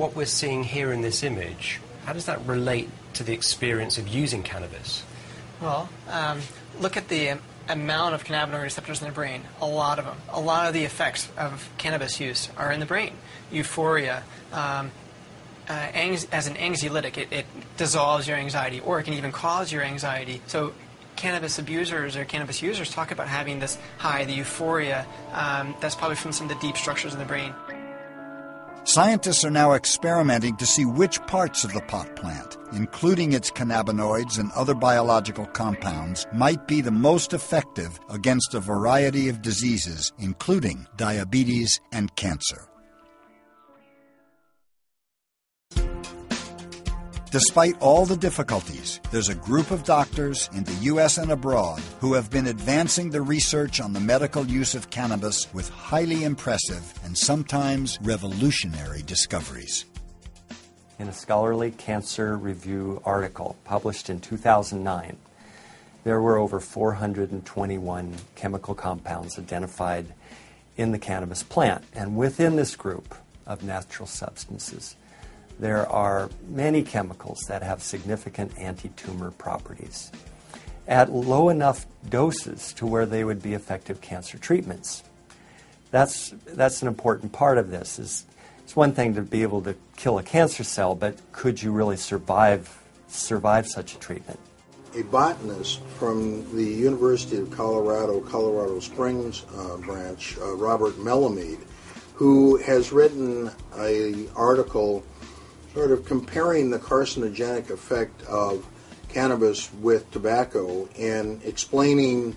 what we're seeing here in this image, how does that relate to the experience of using cannabis? Well, look at the amount of cannabinoid receptors in the brain. A lot of them. A lot of the effects of cannabis use are in the brain. Euphoria, as an anxiolytic, it dissolves your anxiety, or it can even cause your anxiety. So cannabis abusers or cannabis users talk about having this high, the euphoria, that's probably from some of the deep structures in the brain. Scientists are now experimenting to see which parts of the pot plant, including its cannabinoids and other biological compounds, might be the most effective against a variety of diseases, including diabetes and cancer. Despite all the difficulties, there's a group of doctors in the U.S. and abroad who have been advancing the research on the medical use of cannabis with highly impressive and sometimes revolutionary discoveries. In a scholarly cancer review article published in 2009, there were over 421 chemical compounds identified in the cannabis plant. And within this group of natural substances, there are many chemicals that have significant anti-tumor properties at low enough doses to where they would be effective cancer treatments. That's an important part of this. It's one thing to be able to kill a cancer cell, but could you really survive such a treatment? A botanist from the University of Colorado Springs branch, Robert Melamede, who has written an article sort of comparing the carcinogenic effect of cannabis with tobacco and explaining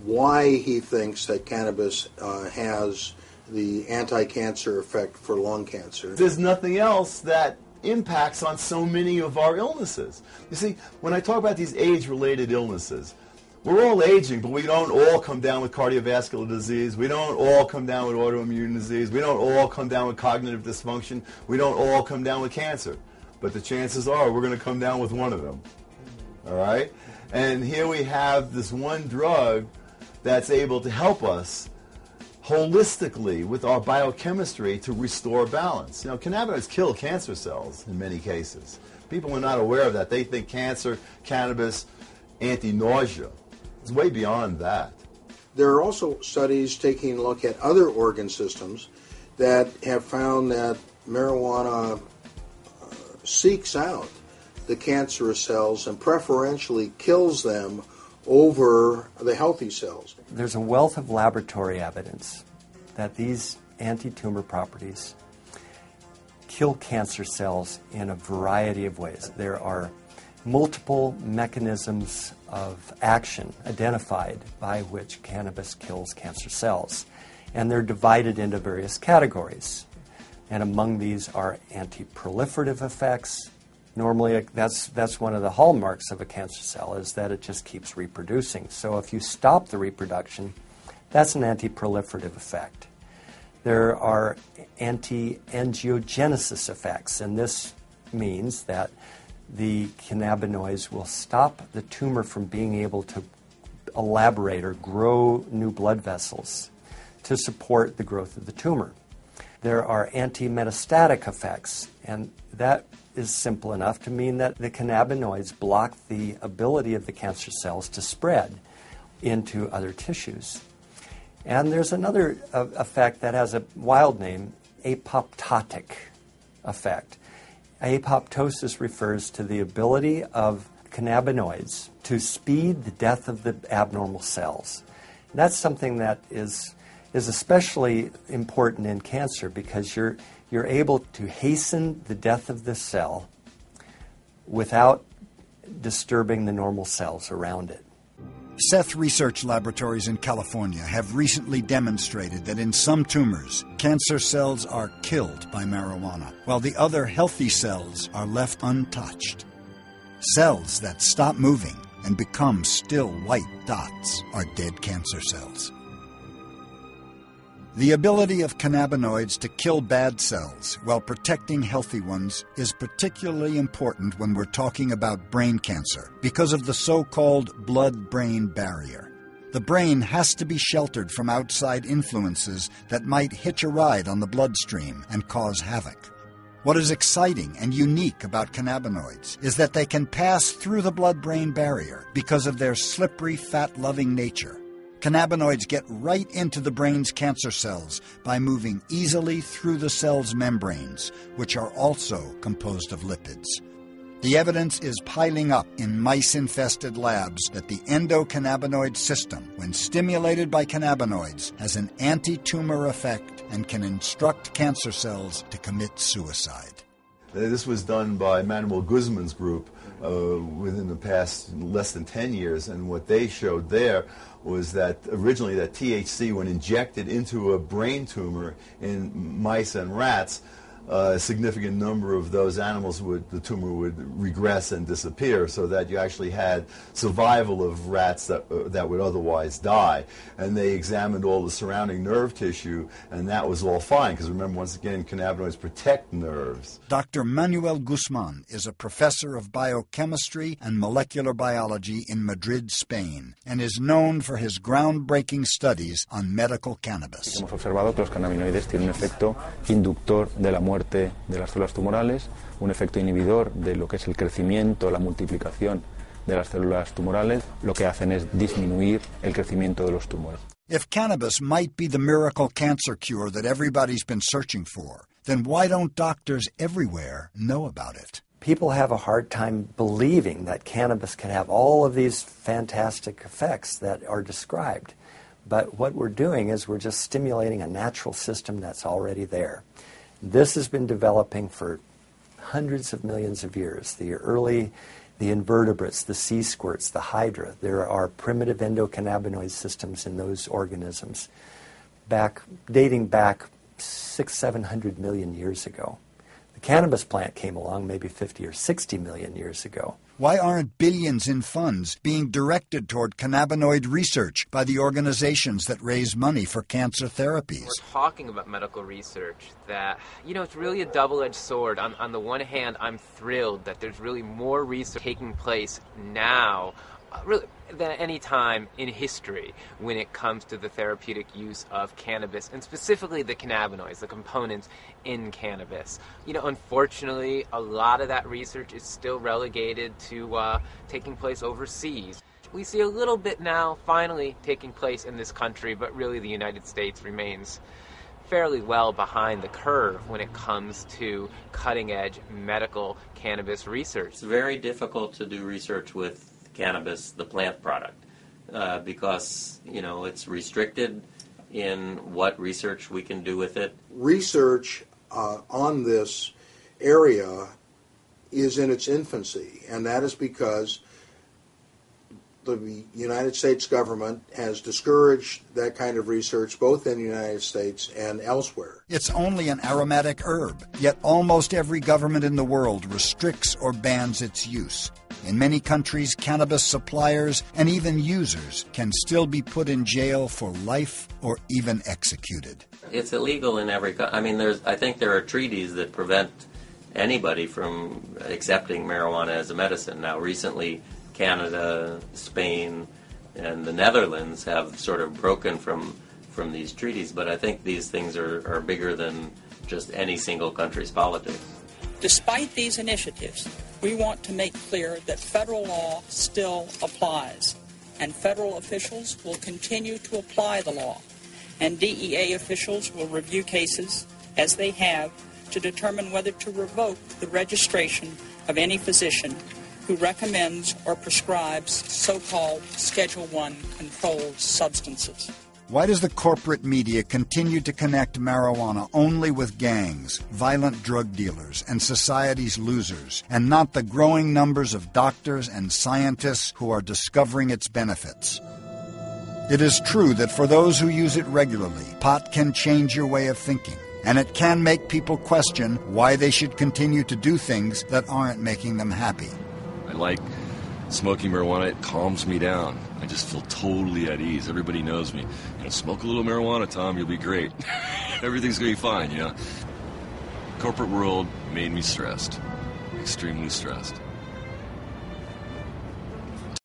why he thinks that cannabis has the anti-cancer effect for lung cancer. There's nothing else that impacts on so many of our illnesses. You see, when I talk about these age-related illnesses, we're all aging, but we don't all come down with cardiovascular disease. We don't all come down with autoimmune disease. We don't all come down with cognitive dysfunction. We don't all come down with cancer. But the chances are we're going to come down with one of them. All right? And here we have this one drug that's able to help us holistically with our biochemistry to restore balance. You know, cannabinoids kill cancer cells in many cases. People are not aware of that. They think cancer, cannabis, anti-nausea. It's way beyond that. There are also studies taking a look at other organ systems that have found that marijuana seeks out the cancerous cells and preferentially kills them over the healthy cells. There's a wealth of laboratory evidence that these anti-tumor properties kill cancer cells in a variety of ways. There are multiple mechanisms of action identified by which cannabis kills cancer cells. And they're divided into various categories. And among these are anti-proliferative effects. Normally, that's one of the hallmarks of a cancer cell, is that it just keeps reproducing. So if you stop the reproduction, that's an anti-proliferative effect. There are anti-angiogenesis effects, and this means that the cannabinoids will stop the tumor from being able to elaborate or grow new blood vessels to support the growth of the tumor. There are anti-metastatic effects, and that is simple enough to mean that the cannabinoids block the ability of the cancer cells to spread into other tissues. And there's another effect that has a wild name, apoptotic effect. Apoptosis refers to the ability of cannabinoids to speed the death of the abnormal cells. And that's something that is especially important in cancer because you're able to hasten the death of the cell without disturbing the normal cells around it. Seth Research Laboratories in California have recently demonstrated that in some tumors, cancer cells are killed by marijuana, while the other healthy cells are left untouched. Cells that stop moving and become still white dots are dead cancer cells. The ability of cannabinoids to kill bad cells while protecting healthy ones is particularly important when we're talking about brain cancer because of the so-called blood-brain barrier. The brain has to be sheltered from outside influences that might hitch a ride on the bloodstream and cause havoc. What is exciting and unique about cannabinoids is that they can pass through the blood-brain barrier because of their slippery, fat-loving nature. Cannabinoids get right into the brain's cancer cells by moving easily through the cell's membranes, which are also composed of lipids. The evidence is piling up in mice-infested labs that the endocannabinoid system, when stimulated by cannabinoids, has an anti-tumor effect and can instruct cancer cells to commit suicide. This was done by Manuel Guzman's group within the past less than 10 years, and what they showed there was that originally that THC, when injected into a brain tumor in mice and rats, a significant number of those animals the tumor would regress and disappear, so that you actually had survival of rats that would otherwise die. And they examined all the surrounding nerve tissue, and that was all fine, because remember, once again, cannabinoids protect nerves. Dr. Manuel Guzman is a professor of biochemistry and molecular biology in Madrid, Spain, and is known for his groundbreaking studies on medical cannabis. Hemos observado que los cannabinoides tienen un efecto inductor de la muerte de las células tumorales, un efecto inhibidor de lo que es el crecimiento, la multiplicación de las células tumorales. Lo que hacen es disminuir el crecimiento de los tumores. If cannabis might be the miracle cancer cure that everybody's been searching for, then why don't doctors everywhere know about it? People have a hard time believing that cannabis can have all of these fantastic effects that are described. But what we're doing is we're just stimulating a natural system that's already there. This has been developing for hundreds of millions of years. The invertebrates, the sea squirts, the hydra, there are primitive endocannabinoid systems in those organisms dating back 600-700 million years ago. The cannabis plant came along maybe 50 or 60 million years ago. Why aren't billions in funds being directed toward cannabinoid research by the organizations that raise money for cancer therapies? We're talking about medical research that, it's really a double-edged sword. On the one hand, I'm thrilled that there's really more research taking place now really than any time in history when it comes to the therapeutic use of cannabis, and specifically the cannabinoids, the components in cannabis. Unfortunately, a lot of that research is still relegated to taking place overseas. We see a little bit now finally taking place in this country, but really the United States remains fairly well behind the curve when it comes to cutting-edge medical cannabis research. It's very difficult to do research with cannabis, the plant product, because it's restricted in what research we can do with it. Research on this area is in its infancy, and that is because the United States government has discouraged that kind of research both in the United States and elsewhere. It's only an aromatic herb, yet almost every government in the world restricts or bans its use. In many countries, cannabis suppliers and even users can still be put in jail for life or even executed. It's illegal in every country. I think there are treaties that prevent anybody from accepting marijuana as a medicine. Now, recently, Canada, Spain, and the Netherlands have sort of broken from these treaties, but I think these things are bigger than just any single country's politics. Despite these initiatives, we want to make clear that federal law still applies, and federal officials will continue to apply the law, and DEA officials will review cases, as they have, to determine whether to revoke the registration of any physician who recommends or prescribes so-called Schedule I controlled substances. Why does the corporate media continue to connect marijuana only with gangs, violent drug dealers, and society's losers, and not the growing numbers of doctors and scientists who are discovering its benefits? It is true that for those who use it regularly, pot can change your way of thinking, and it can make people question why they should continue to do things that aren't making them happy. I like smoking marijuana. It calms me down. I just feel totally at ease. Everybody knows me. Smoke a little marijuana, Tom, you'll be great. Everything's going to be fine, Corporate world made me stressed. Extremely stressed.